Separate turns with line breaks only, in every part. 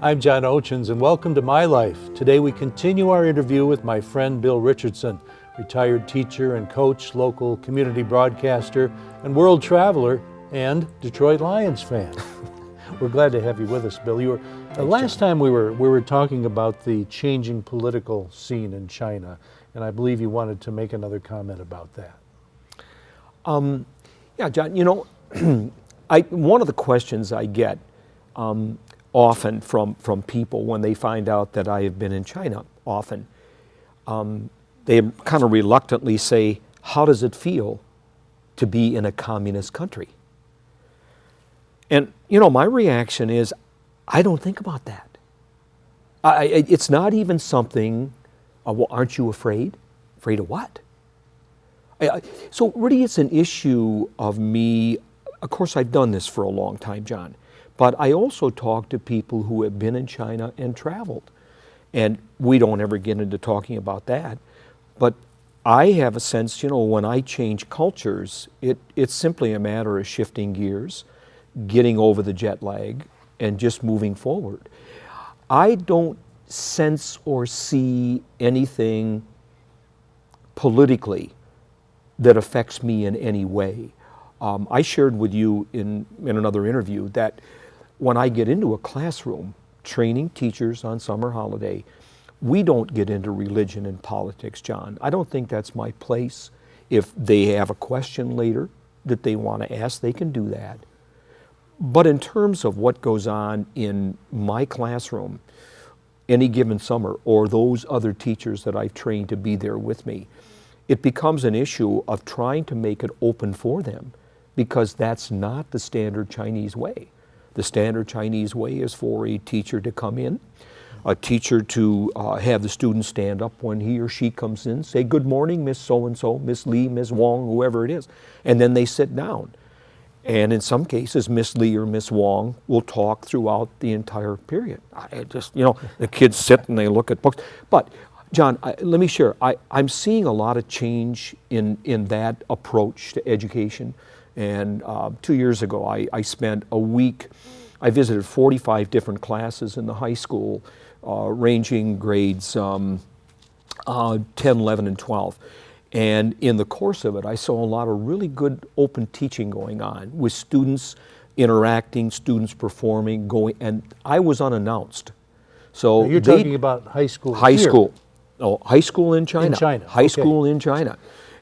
I'm John Ochins, and welcome to My Life. Today we continue our interview with my friend Bill Richardson, retired teacher and coach, local community broadcaster, and world traveler, and Detroit Lions fan. We're glad to have you with us, Bill. Last time we were talking about the changing political scene in China, and I believe you wanted to make another comment about that.
Yeah, John, you know, one of the questions I get often from people when they find out that I have been in China, they kind of reluctantly say, how does it feel to be in a communist country? And, you know, my reaction is, I don't think about that. It's not even something, well, aren't you afraid? Afraid of what? So really it's an issue of me. Of course, I've done this for a long time, John, but I also talk to people who have been in China and traveled. And we don't ever get into talking about that. But I have a sense, you know, when I change cultures, it's simply a matter of shifting gears, getting over the jet lag, and just moving forward. I don't sense or see anything politically that affects me in any way. I shared with you in another interview that when I get into a classroom training teachers on summer holiday, we don't get into religion and politics, John. I don't think that's my place. If they have a question later that they want to ask, they can do that. But in terms of what goes on in my classroom any given summer, or those other teachers that I've trained to be there with me, it becomes an issue of trying to make it open for them, because that's not the standard Chinese way. The standard Chinese way is for a teacher to come in, a teacher to have the student stand up when he or she comes in, say, good morning, Miss So-and-so, Miss Lee, Miss Wong, whoever it is, and then they sit down. And in some cases, Miss Lee or Miss Wong will talk throughout the entire period. The kids sit and they look at books. But John, let me share, I'm seeing a lot of change in that approach to education. And 2 years ago, I spent a week, I visited 45 different classes in the high school, ranging grades 10, 11, and 12. And in the course of it, I saw a lot of really good open teaching going on with students interacting, students performing, and I was unannounced. So
now you're talking about high school
High
here.
school. Oh, high school in China.
In China.
High school in China.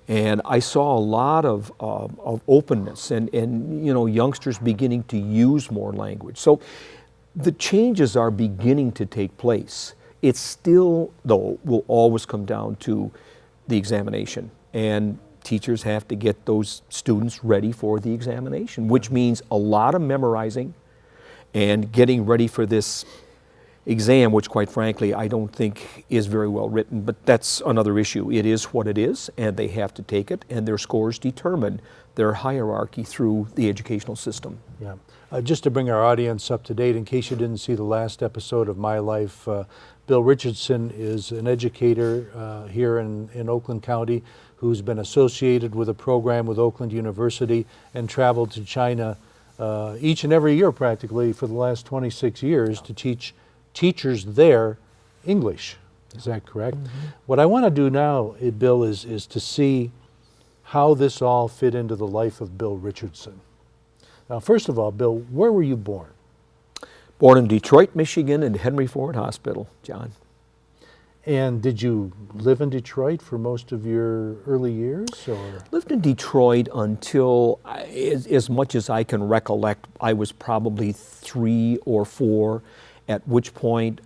And I saw a lot of openness and you know, youngsters beginning to use more language. So the changes are beginning to take place. It still, though, will always come down to the examination. And teachers have to get those students ready for the examination, which means a lot of memorizing and getting ready for this exam, which quite frankly I don't think is very well written, but that's another issue. It is what it is, and they have to take it, and their scores determine their hierarchy through the educational system.
Yeah. Just to bring our audience up to date, in case you didn't see the last episode of My Life, Bill Richardson is an educator here in Oakland County who's been associated with a program with Oakland University and traveled to China each and every year practically for the last 26 years to teach teachers there English. Is that correct? Mm-hmm. What I want to do now, Bill, is to see how this all fit into the life of Bill Richardson. Now, first of all, Bill, where were you born?
Born in Detroit, Michigan, in Henry Ford Hospital, John.
And did you live in Detroit for most of your early years? Or?
Lived in Detroit until, as much as I can recollect, I was probably 3 or 4, at which point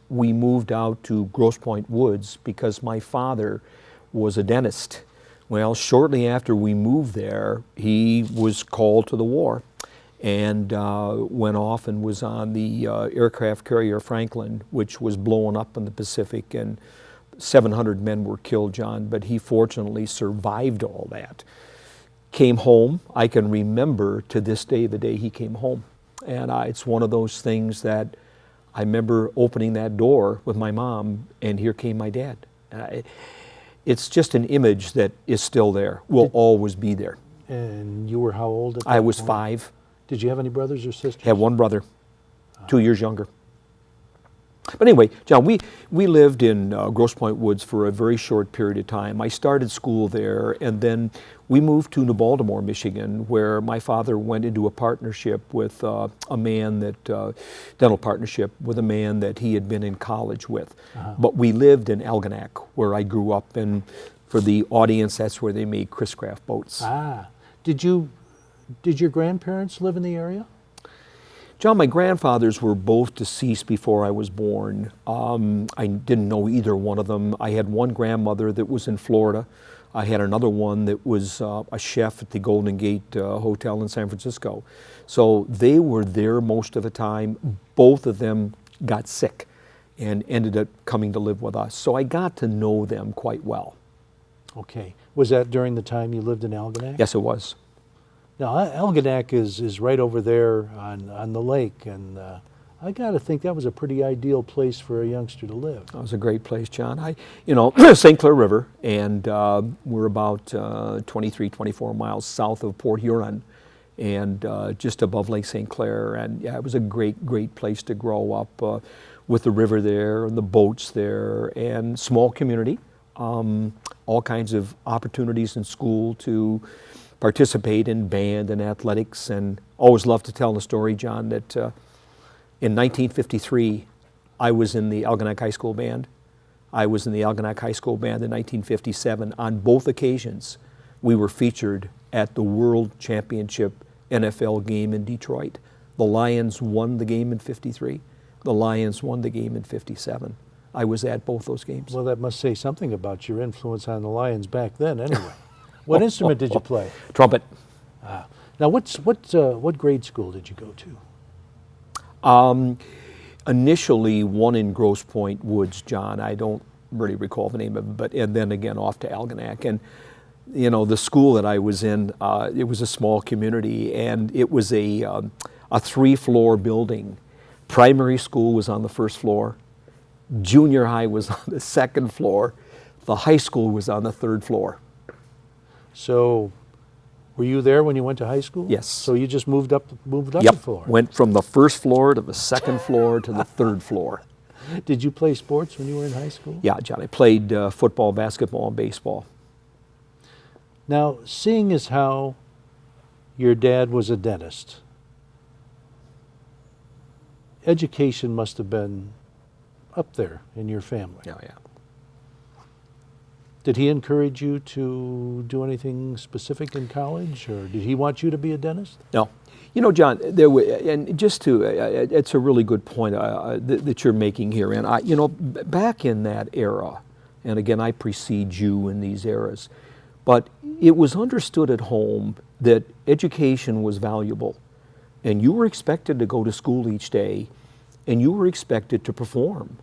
we moved out to Grosse Pointe Woods because my father was a dentist. Well, shortly after we moved there, he was called to the war and went off and was on the aircraft carrier Franklin, which was blowing up in the Pacific, and 700 men were killed, John, but he fortunately survived all that. Came home. I can remember to this day the day he came home. And it's one of those things that I remember opening that door with my mom, and here came my dad. It's just an image that is still there, will always be there.
And you were how old at that
I was
point?
5.
Did you have any brothers or sisters?
Had one brother, 2 years younger. But anyway, John, we lived in Grosse Pointe Woods for a very short period of time. I started school there, and then we moved to New Baltimore, Michigan, where my father went into a partnership with a man dental partnership with a man that he had been in college with. But we lived in Algonac, where I grew up, and for the audience, that's where they made Chris Craft boats.
Did your grandparents live in the area?
John, my grandfathers were both deceased before I was born. I didn't know either one of them. I had one grandmother that was in Florida. I had another one that was a chef at the Golden Gate Hotel in San Francisco. So they were there most of the time. Both of them got sick and ended up coming to live with us. So I got to know them quite well.
Okay. Was that during the time you lived in Algonac?
Yes, it was.
Now, Algonac is right over there on the lake, and I got to think that was a pretty ideal place for a youngster to live.
That was a great place, John. St. Clair River, and we're about 23, 24 miles south of Port Huron, and just above Lake St. Clair. And yeah, it was a great, great place to grow up with the river there and the boats there, and small community, all kinds of opportunities in school to participate in band and athletics, and always love to tell the story, John, that in 1953, I was in the Algonac High School Band. I was in the Algonac High School Band in 1957. On both occasions, we were featured at the World Championship NFL game in Detroit. The Lions won the game in 53. The Lions won the game in 57. I was at both those games.
Well, that must say something about your influence on the Lions back then, anyway. What instrument did you play?
Trumpet.
Now, what grade school did you go to?
Initially, one in Grosse Pointe Woods, John. I don't really recall the name of it, but and then again off to Algonac. And you know, the school that I was in, it was a small community, and it was a 3-floor building. Primary school was on the first floor. Junior high was on the second floor. The high school was on the third floor.
So, were you there when you went to high school?
Yes.
So you just moved up
Yep.
the floor.
Went from the first floor to the second floor to the third floor.
Did you play sports when you were in high school?
Yeah, John. I played football, basketball, and baseball.
Now, seeing as how your dad was a dentist, education must have been up there in your family.
Yeah.
Did he encourage you to do anything specific in college, or did he want you to be a dentist?
No. You know, John, and just to, it's a really good point that you're making here. And back in that era, and again, I precede you in these eras, but it was understood at home that education was valuable, and you were expected to go to school each day, and you were expected to perform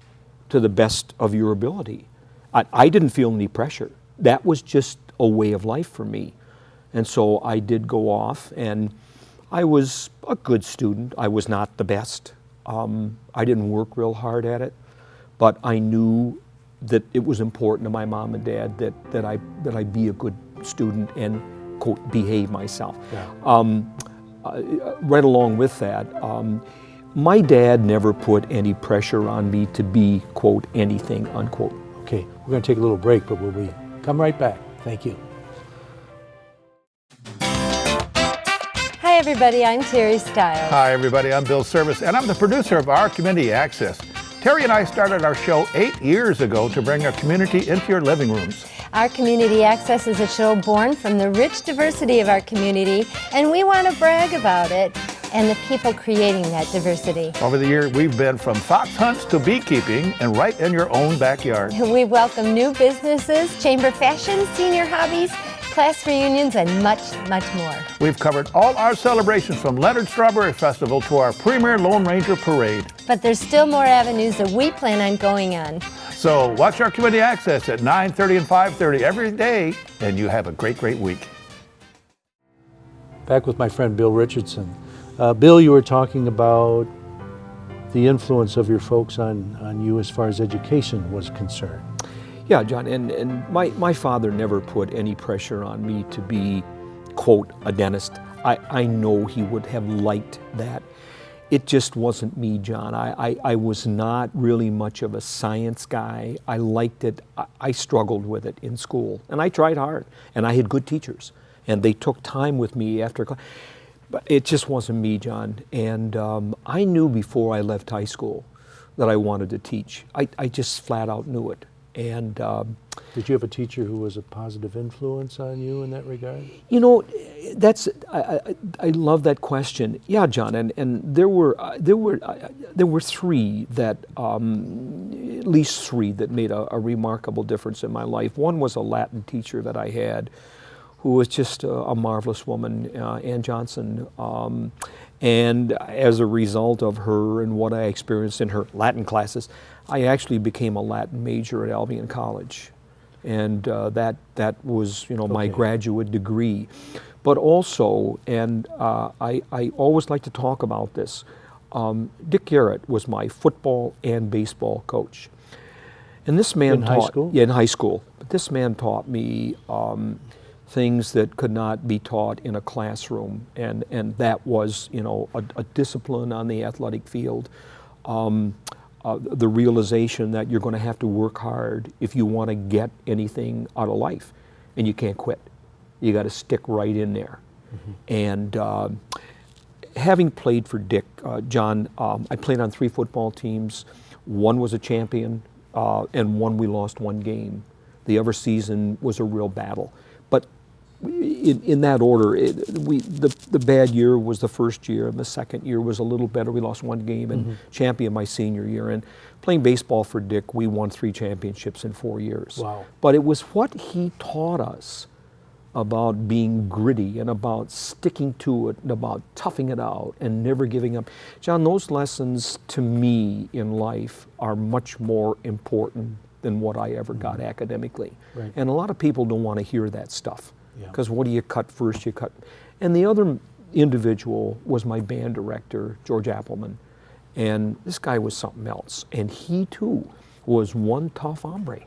to the best of your ability. I didn't feel any pressure. That was just a way of life for me. And so I did go off, and I was a good student. I was not the best. I didn't work real hard at it, but I knew that it was important to my mom and dad that I be a good student and, quote, behave myself.
Yeah.
Right along with that, my dad never put any pressure on me to be, quote, anything, unquote.
Okay, we're going to take a little break, but we'll come right back. Thank you.
Hi everybody, I'm Terry Stiles.
Hi everybody, I'm Bill Service, and I'm the producer of Our Community Access. Terry and I started our show 8 years ago to bring our community into your living rooms.
Our Community Access is a show born from the rich diversity of our community, and we want to brag about it and the people creating that diversity.
Over the year, we've been from fox hunts to beekeeping and right in your own backyard.
We welcome new businesses, chamber fashion, senior hobbies, class reunions, and much, much more.
We've covered all our celebrations from Leonard Strawberry Festival to our premier Lone Ranger Parade.
But there's still more avenues that we plan on going on.
So watch our Community Access at 9:30 and 5:30 every day, and you have a great, great week.
Back with my friend Bill Richardson. Bill, you were talking about the influence of your folks on you as far as education was concerned.
Yeah, John, and my father never put any pressure on me to be, quote, a dentist. I know he would have liked that. it just wasn't me, John. I was not really much of a science guy. I liked it. I struggled with it in school, and I tried hard, and I had good teachers, and they took time with me after class. But it just wasn't me, John. And I knew before I left high school that I wanted to teach. I just flat out knew it. And
Did you have a teacher who was a positive influence on you in that regard?
you know, I love that question. Yeah, John, and there were three that at least three that made a remarkable difference in my life. One was a Latin teacher that I had, who was just a marvelous woman, Ann Johnson. And as a result of her and what I experienced in her Latin classes, I actually became a Latin major at Albion College. And that was, my graduate degree. But also, and I always like to talk about this, Dick Garrett was my football and baseball coach. And this man
in high school?
Yeah, in high school. But this man taught me things that could not be taught in a classroom, and that was, a discipline on the athletic field, the realization that you're going to have to work hard if you want to get anything out of life, and you can't quit. You got to stick right in there. And having played for Dick, John, I played on 3 football teams. One was a champion, and one we lost 1 game. The other season was a real battle. But in that order, the bad year was the first year, and the second year was a little better. We lost 1 game, and champion my senior year. And playing baseball for Dick, we won 3 championships in 4 years.
Wow.
But it was what he taught us about being gritty and about sticking to it and about toughing it out and never giving up. John, those lessons to me in life are much more important than what I ever got academically.
Right.
And a lot of people don't want to hear that stuff.
Yeah.
Because what do you cut first? You cut. And the other individual was my band director, George Appleman. And this guy was something else. And he too was one tough hombre.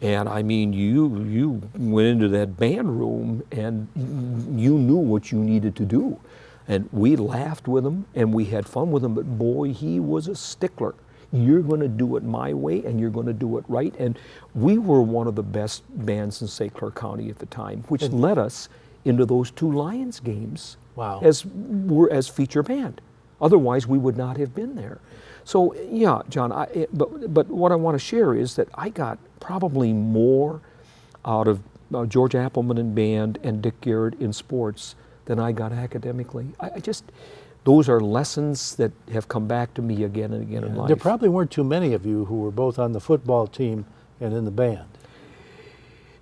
And I mean, you went into that band room and you knew what you needed to do. And we laughed with him and we had fun with him, but boy, he was a stickler. You're going to do it my way and you're going to do it right. And we were one of the best bands in St. Clair County at the time, which led us into those 2 Lions games.
Wow.
as feature band. Otherwise, we would not have been there. So yeah, John, but what I want to share is that I got probably more out of George Appleman in band and Dick Garrett in sports than I got academically. Those are lessons that have come back to me again and again in life.
There probably weren't too many of you who were both on the football team and in the band.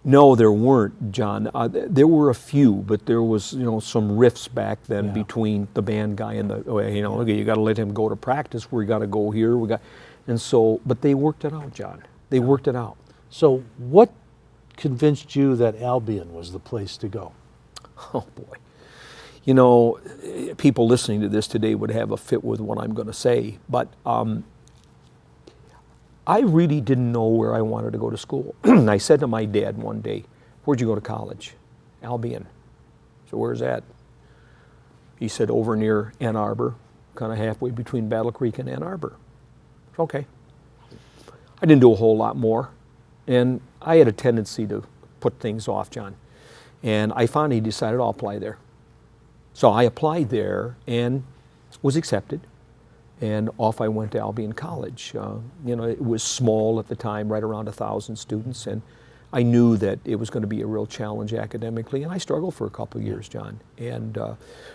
No, there weren't, John. There were a few, but there was, some rifts back then between the band guy and okay, you got to let him go to practice. We got to go here. But they worked it out, John. They worked it out.
So what convinced you that Albion was the place to go?
Oh boy. People listening to this today would have a fit with what I'm going to say, but I really didn't know where I wanted to go to school. I said to my dad one day, "Where'd you go to college?" "Albion." "So where's that?" He said, "Over near Ann Arbor, kind of halfway between Battle Creek and Ann Arbor." Okay. I didn't do a whole lot more, and I had a tendency to put things off, John. And I finally decided I'll apply there. So I applied there and was accepted. And off I went to Albion College. It was small at the time, right around 1,000 students, and I knew that it was going to be a real challenge academically, and I struggled for a couple of years, John, and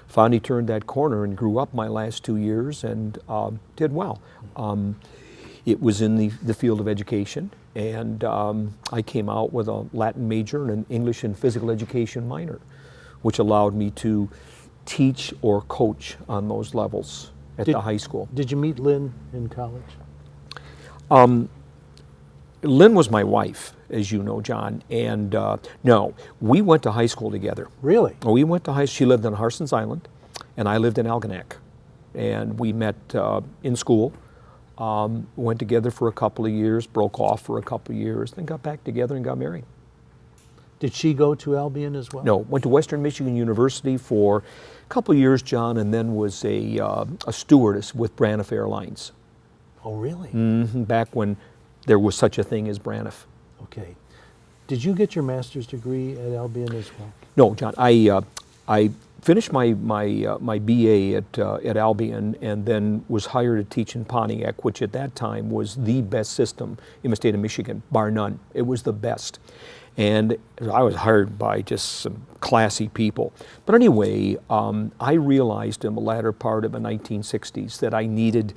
finally turned that corner and grew up my last 2 years and did well. It was in the field of education, and I came out with a Latin major and an English and physical education minor, which allowed me to teach or coach on those levels at the high school.
Did you meet Lynn in college?
Lynn was my wife, as you know, John, and no, we went to high school together.
Really?
We went to high school. She lived on Harson's Island, and I lived in Algonac, and we met in school, went together for a couple of years, broke off for a couple of years, then got back together and got married.
Did she go to Albion as well?
No, went to Western Michigan University for a couple of years, John, and then was a stewardess with Braniff Airlines.
Oh, really?
Back when there was such a thing as Braniff.
Okay. Did you get your master's degree at Albion as well?
No, John, I finished my BA at Albion and then was hired to teach in Pontiac, which at that time was the best system in the state of Michigan, bar none. It was the best. And I was hired by just some classy people. But anyway, I realized in the latter part of the 1960s that I needed,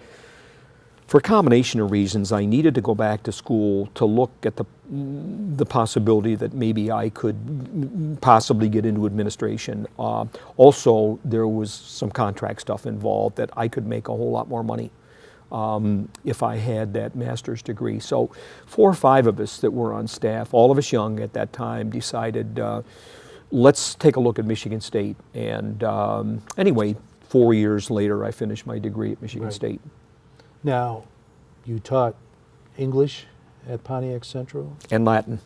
for a combination of reasons, I needed to go back to school to look at the possibility that maybe I could possibly get into administration. Also, there was some contract stuff involved that I could make a whole lot more money if I had that master's degree. So 4 or 5 of us that were on staff, all of us young at that time, decided let's take a look at Michigan State. And anyway, 4 years later, I finished my degree at Michigan State.
Now, you taught English at Pontiac Central?
And Latin.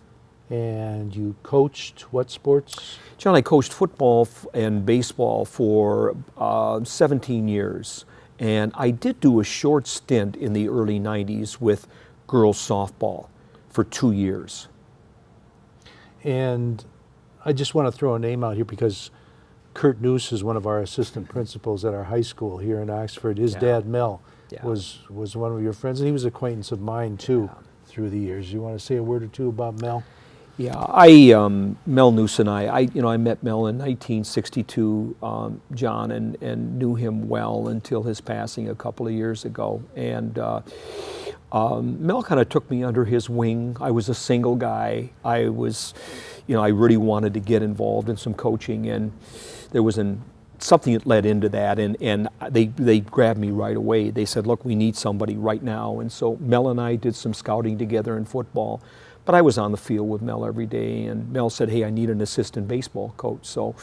And you coached what sports?
John, I coached football and baseball for 17 years. And I did do a short stint in the early 90s with girls softball for 2 years.
And I just want to throw a name out here because Kurt Noose is one of our assistant principals at our high school here in Oxford. His dad, Mel, was one of your friends, and he was an acquaintance of mine too through the years. You want to say a word or two about Mel?
Yeah, Mel Noose and I met Mel in 1962, John, and knew him well until his passing a couple of years ago. And Mel kind of took me under his wing. I was a single guy. I really wanted to get involved in some coaching, and there was something that led into that, and they grabbed me right away. They said, look, we need somebody right now. And so Mel and I did some scouting together in football. But I was on the field with Mel every day, and Mel said, hey, I need an assistant baseball coach. So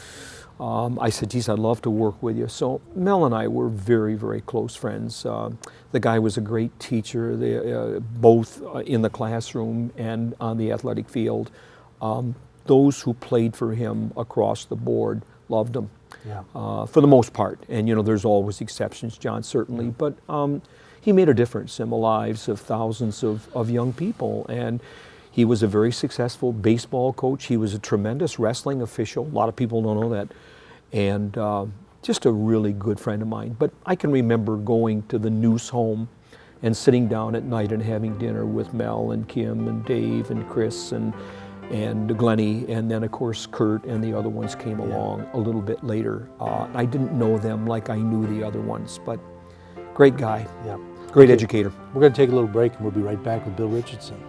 I said, geez, I'd love to work with you. So Mel and I were very, very close friends. The guy was a great teacher, both in the classroom and on the athletic field. Those who played for him across the board loved him, for the most part. And, there's always exceptions, John, certainly. But he made a difference in the lives of thousands of young people. And he was a very successful baseball coach. He was a tremendous wrestling official. A lot of people don't know that. And just a really good friend of mine. But I can remember going to the Noose home and sitting down at night and having dinner with Mel and Kim and Dave and Chris and Glennie, and then of course Kurt and the other ones came along a little bit later. I didn't know them like I knew the other ones, but great guy, great educator.
We're going to take a little break and we'll be right back with Bill Richardson.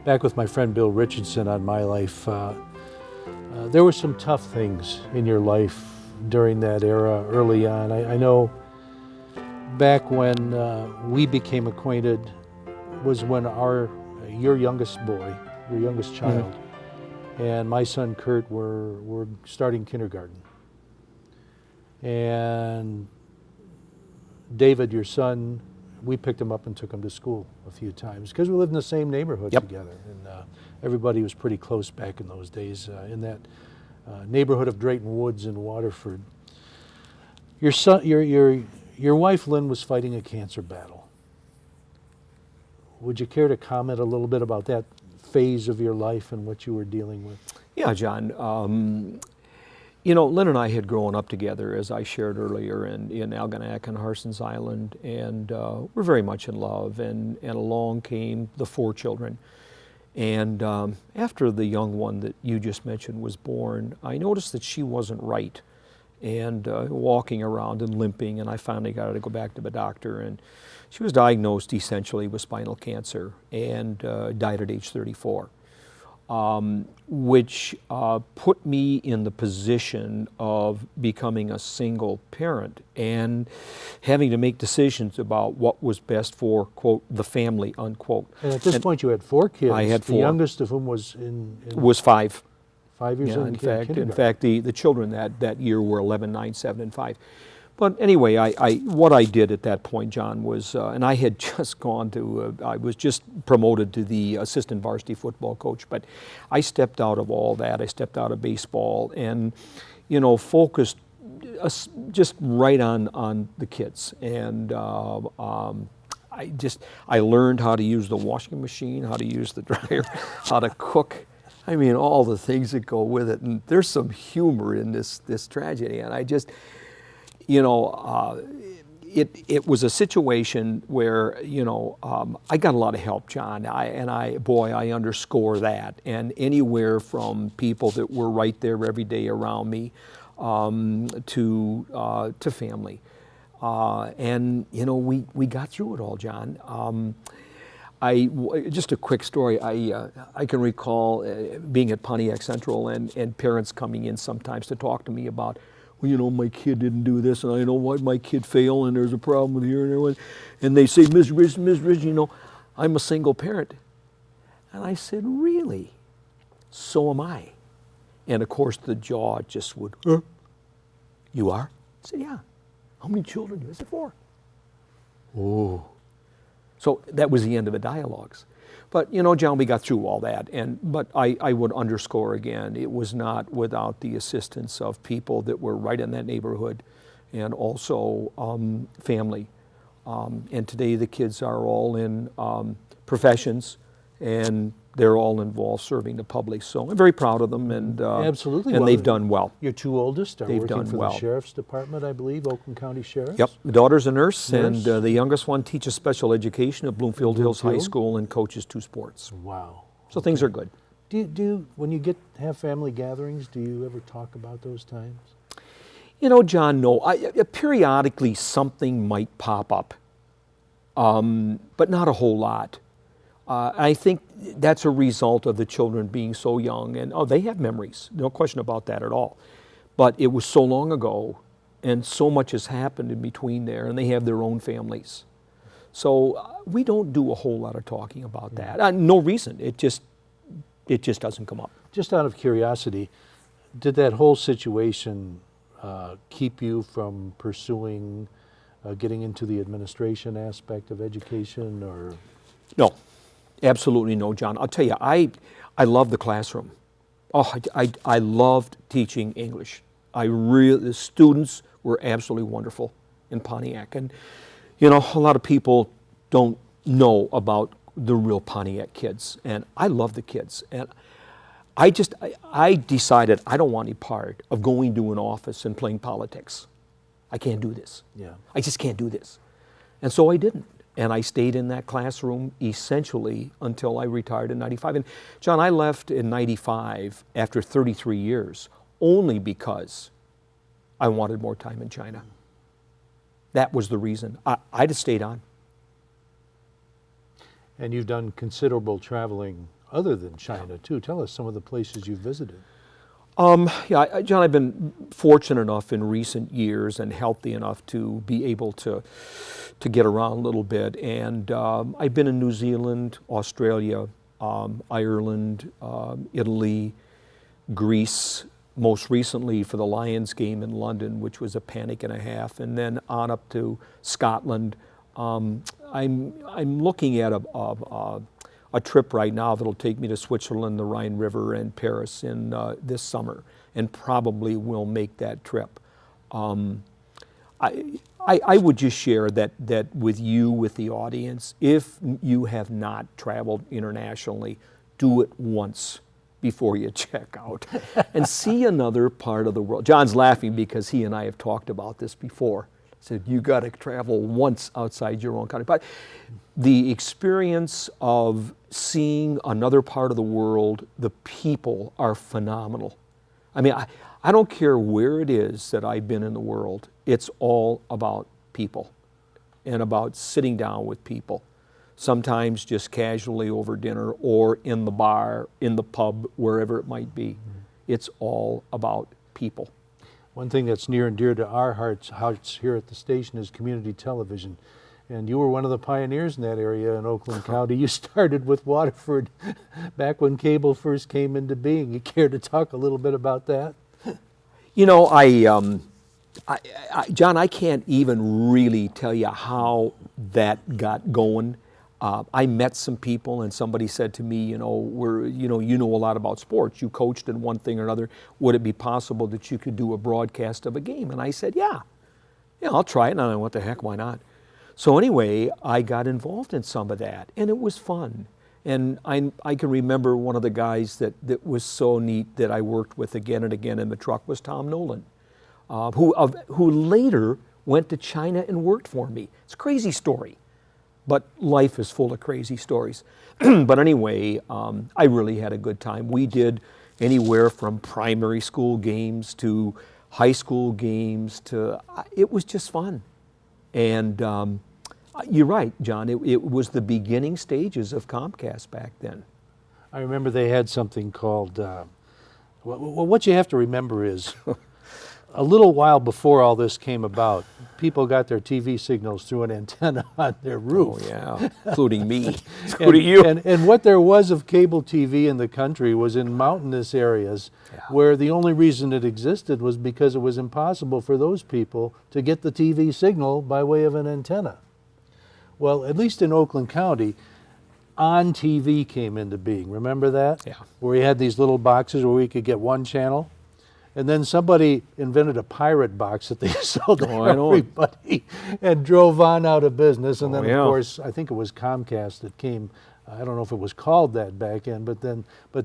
Back with my friend Bill Richardson on My Life. There were some tough things in your life during that era early on. I know back when we became acquainted was when your youngest boy, your youngest child, and my son Kurt were starting kindergarten. And David, your son, we picked him up and took him to school a few times because we lived in the same neighborhood together, and everybody was pretty close back in those days in that neighborhood of Drayton Woods in Waterford. Your son, your wife Lynn was fighting a cancer battle. Would you care to comment a little bit about that phase of your life and what you were dealing with?
Yeah, John. Lynn and I had grown up together, as I shared earlier, in Algonac and Harson's Island, and we're very much in love, and along came the 4 children. And after the young one that you just mentioned was born, I noticed that she wasn't right, and walking around and limping, and I finally got her to go back to the doctor, and she was diagnosed essentially with spinal cancer and died at age 34. which put me in the position of becoming a single parent and having to make decisions about what was best for, quote, the family, unquote.
And at this point, you had 4 kids.
I had 4.
The youngest of whom was
Was 5.
5 years
Yeah,
old.
in fact, the children that year were 11, 9, 7, and 5. But anyway, what I did at that point, John, was, and I had just gone to, I was just promoted to the assistant varsity football coach, but I stepped out of all that. I stepped out of baseball and, focused just right on the kids. And I learned how to use the washing machine, how to use the dryer, how to cook. I mean, all the things that go with it. And there's some humor in this tragedy. And I just, it was a situation where, I got a lot of help, John. I underscore that. And anywhere from people that were right there every day around me to family. And, we got through it all, John. Just a quick story. I can recall being at Pontiac Central and parents coming in sometimes to talk to me about, well, my kid didn't do this, and I know why my kid failed, and there's a problem with here and there. And they say, Ms. Rich, I'm a single parent. And I said, really? So am I. And of course, the jaw just would, huh? You are? I said, yeah. How many children do you have? I said, 4. Oh. So that was the end of the dialogues. But, John, we got through all that. But I would underscore again, it was not without the assistance of people that were right in that neighborhood and also family. And today the kids are all in professions and they're all involved serving the public. So I'm very proud of them and
Absolutely.
And they've done well.
Your 2 oldest are
They've
working
done
for
well.
the Sheriff's Department, I believe, Oakland County Sheriff's.
Yep, the daughter's a nurse.
Nurse.
And the youngest one teaches special education at Bloomfield Hills High
Bloomfield?
School and coaches 2 sports.
Wow.
So things are good.
Do you, when you have family gatherings, do you ever talk about those times?
John, no. Periodically something might pop up, but not a whole lot. I think that's a result of the children being so young, and they have memories, no question about that at all. But it was so long ago, and so much has happened in between there, and they have their own families. So we don't do a whole lot of talking about that. No reason. It just doesn't come up.
Just out of curiosity, did that whole situation keep you from pursuing getting into the administration aspect of education, or?
No, absolutely no, John. I'll tell you, I love the classroom. Oh, I loved teaching English. The students were absolutely wonderful in Pontiac. And, a lot of people don't know about the real Pontiac kids. And I love the kids. And I decided I don't want any part of going to an office and playing politics. I can't do this.
Yeah.
I just can't do this. And so I didn't. And I stayed in that classroom essentially until I retired in 95. And John, I left in 95 after 33 years only because I wanted more time in China. That was the reason. I'd have stayed on.
And you've done considerable traveling other than China, too. Tell us some of the places you've visited.
Yeah, John, I've been fortunate enough in recent years and healthy enough to be able to get around a little bit. And I've been in New Zealand, Australia, Ireland, Italy, Greece, most recently for the Lions game in London, which was a panic and a half, and then on up to Scotland. I'm looking at a trip right now that'll take me to Switzerland, the Rhine River, and Paris in this summer, and probably will make that trip. I would just share that with you, with the audience, if you have not traveled internationally, do it once before you check out and see another part of the world. John's laughing because he and I have talked about this before. Said you got to travel once outside your own country. But the experience of seeing another part of the world, the people are phenomenal. I mean, I don't care where it is that I've been in the world. It's all about people and about sitting down with people. sometimes just casually over dinner or in the bar, in the pub, wherever it might be. It's all about people.
One thing that's near and dear to our hearts here at the station is community television. And you were one of the pioneers in that area in Oakland County. You started with Waterford back when cable first came into being. You care to talk a little bit about that?
You know, John, I can't even really tell you how that got going. I met some people, and somebody said to me, you know a lot about sports. You coached in one thing or another. Would it be possible that you could do a broadcast of a game? And I said, yeah, I'll try it. And I went, what the heck, why not? So anyway, I got involved in some of that, and it was fun. And I can remember one of the guys that was so neat that I worked with again and again in the truck was Tom Nolan, who later went to China and worked for me. It's a crazy story, but life is full of crazy stories. But anyway, I really had a good time. We did anywhere from primary school games to high school games to, it was just fun. And you're right, John, it was the beginning stages of Comcast back then.
I remember they had something called, what you have to remember is, a little while before all this came about, people got their TV signals through an antenna on their roof.
Oh yeah, including me, including you.
And what there was of cable TV in the country was in mountainous areas where the only reason it existed was because it was impossible for those people to get the TV signal by way of an antenna. Well, at least in Oakland County, On TV came into being. Remember that?
Yeah.
Where you had these little boxes where we could get one channel. And then somebody invented a pirate box that they sold to everybody and drove on out of business. And then, of course, I think it was Comcast that came. I don't know if it was called that back then, but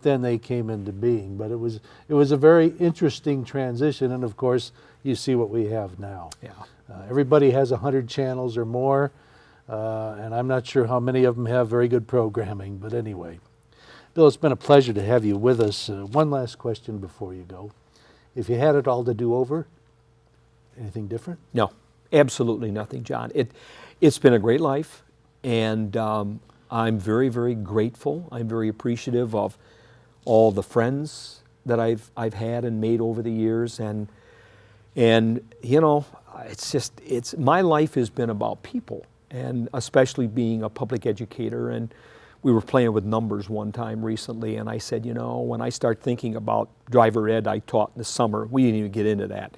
then they came into being. But it was a very interesting transition. And of course, you see what we have now.
Yeah.
Everybody has 100 channels or more, and I'm not sure how many of them have very good programming. But anyway, Bill, it's been a pleasure to have you with us. One last question before you go. If you had it all to do over, anything different?
No, absolutely nothing, John. It's been a great life, and I'm very, very grateful. I'm very appreciative of all the friends that I've had and made over the years, and you know, my life has been about people, and especially being a public educator. And we were playing with numbers one time recently, and I said, you know, when I start thinking about driver ed I taught in the summer, we didn't even get into that,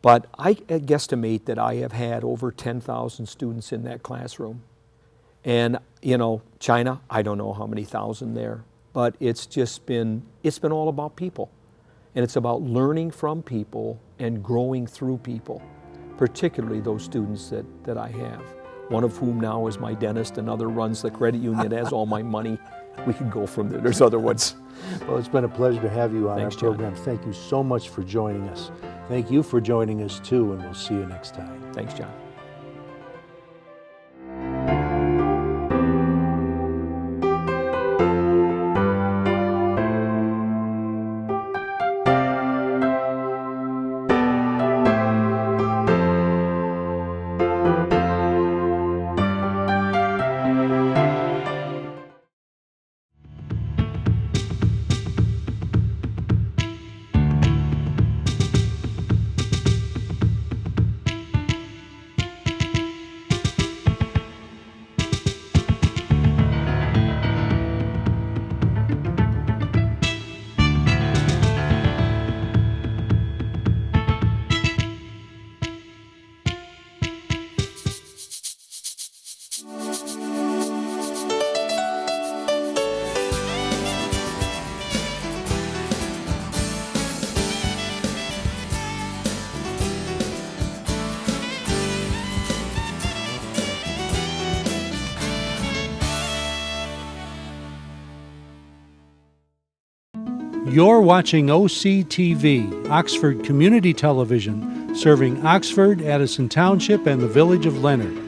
but I guesstimate that I have had over 10,000 students in that classroom. And, you know, China, I don't know how many thousand there, but it's been all about people. And it's about learning from people and growing through people, particularly those students that I have. One of whom now is my dentist, another runs the credit union, has all my money. We could go from there. There's other ones.
Well, it's been a pleasure to have you on
Thanks,
our program.
John.
Thank you so much for joining us. Thank you for joining us too, and we'll see you next time.
Thanks, John.
You're watching OCTV, Oxford Community Television, serving Oxford, Addison Township, and the village of Leonard.